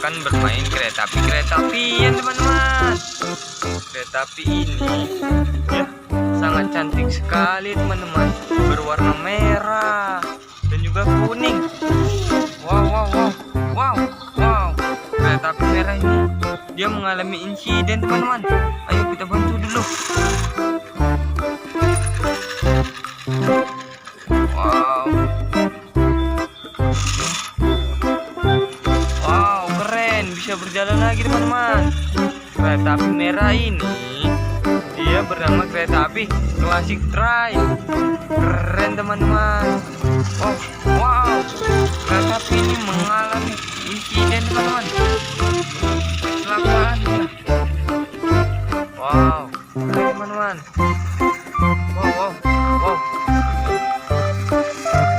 akan bermain kereta api-apian teman-teman. Kereta api ini ya sangat cantik sekali teman-teman, berwarna merah dan juga kuning. Wow. Kereta api merah ini dia mengalami insiden teman-teman. Ayo kita bantu dulu. Wow, keren, bisa berjalan lagi teman-teman. Kereta api merah ini dia bernama kereta api Classic Drive. Keren teman-teman. Wow, kereta api ini mengalami insiden teman-teman, kecelakaan. Wow, keren teman-teman.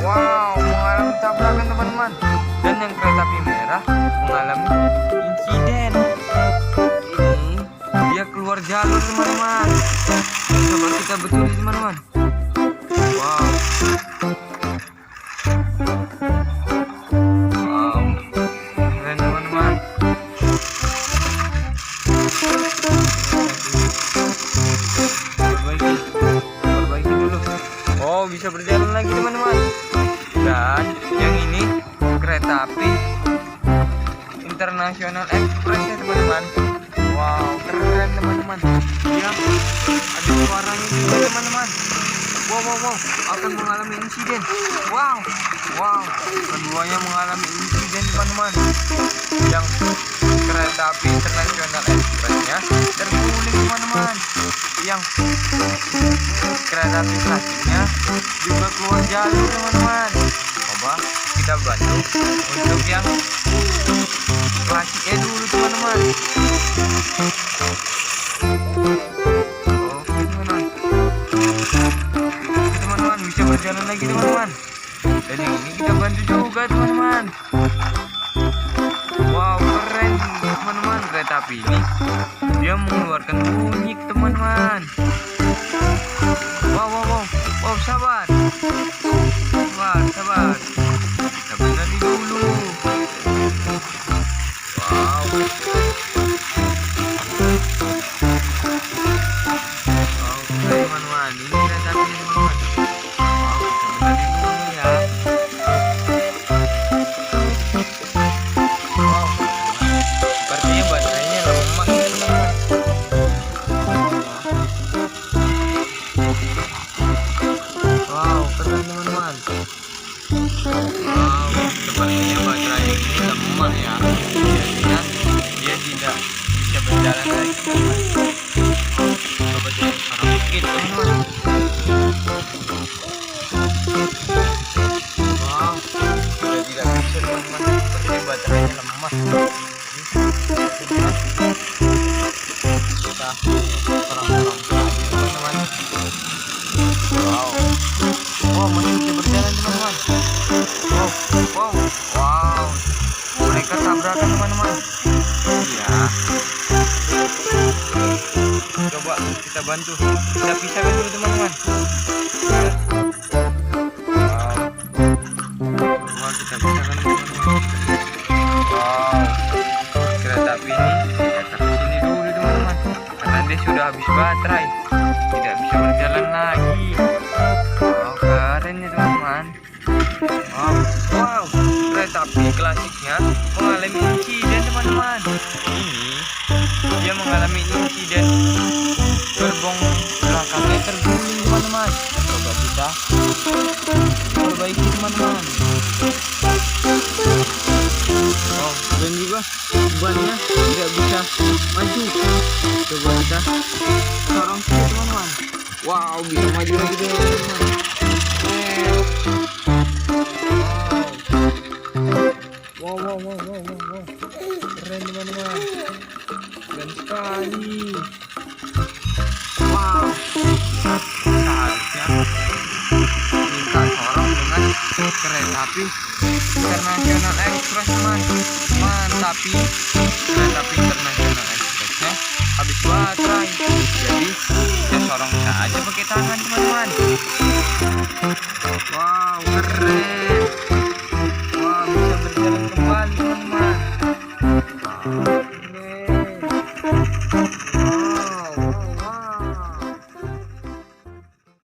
Wow, mengalami tabrakan teman-teman. Dan yang kereta api merah mengalami insiden. Ini dia keluar jalur teman-teman. Coba kita betulin teman-teman. Wow, keren teman-teman. Perbaiki dulu. Oh, bisa berjalan lagi teman-teman. Dan yang ini kereta api International Express ya teman-teman. Wow, keren teman-teman. Dia ada suaranya juga teman-teman. Wow, akan mengalami insiden. Wow, keduanya mengalami insiden teman-teman. Yang kereta api International Expressnya terguling teman-teman. Yang kereta api klasiknya juga keluar jalur teman-teman. Coba kita bantu untuk yang klasiknya dulu teman-teman. Oke teman-teman, bisa berjalan lagi teman-teman. Dan yang ini kita bantu juga teman-teman. Wow, keren teman-teman. Kereta api ini dia mengeluarkan bunyi teman-teman. Wow, sabar. Kita benerin dulu. Wow, teman-teman, ini kereta api teman-teman. Wow, kita benerin dulu ya. Wow, sepertinya baterainya lemah teman-teman. Wow, keren teman-teman. Wow, sepertinya baterai ini lemah ya. Jadinya dia tidak bisa berjalan lagi teman-teman. Coba kita taruh dikit teman-teman. Wow, sudah tidak bisa teman-teman. Sepertinya baterainya lemah. Kita sorong-sorong saja teman-teman. Wow, masih bisa berjalan teman-teman. Wow, mereka tabrakan teman-teman. Iya. Coba kita bantu. Kita pisahkan dulu teman-teman. Wow, kita pisahkan teman-teman. Wow, kereta api ini kita taruh sini dulu teman-teman, karena dia sudah habis baterai, tidak bisa berjalan lagi. Wow, keren ya teman-teman. Wow, kereta api klasiknya mengalami insiden teman-teman. Ini dia mengalami insiden gerbong belakangnya terguling teman-teman. Coba kita perbaiki teman-teman. Wow, dan juga bannya tidak bisa maju. Coba kita sorong sedikit teman-teman. Wow, bisa maju lagi teman-teman. Wow, keren teman-teman, keren sekali. Wow, seharusnya minta sorong dengan kereta api International Express teman. Tapi kereta api International Expressnya habis baterai, jadi kita sorong saja pakai tangan teman-teman. Wow, keren.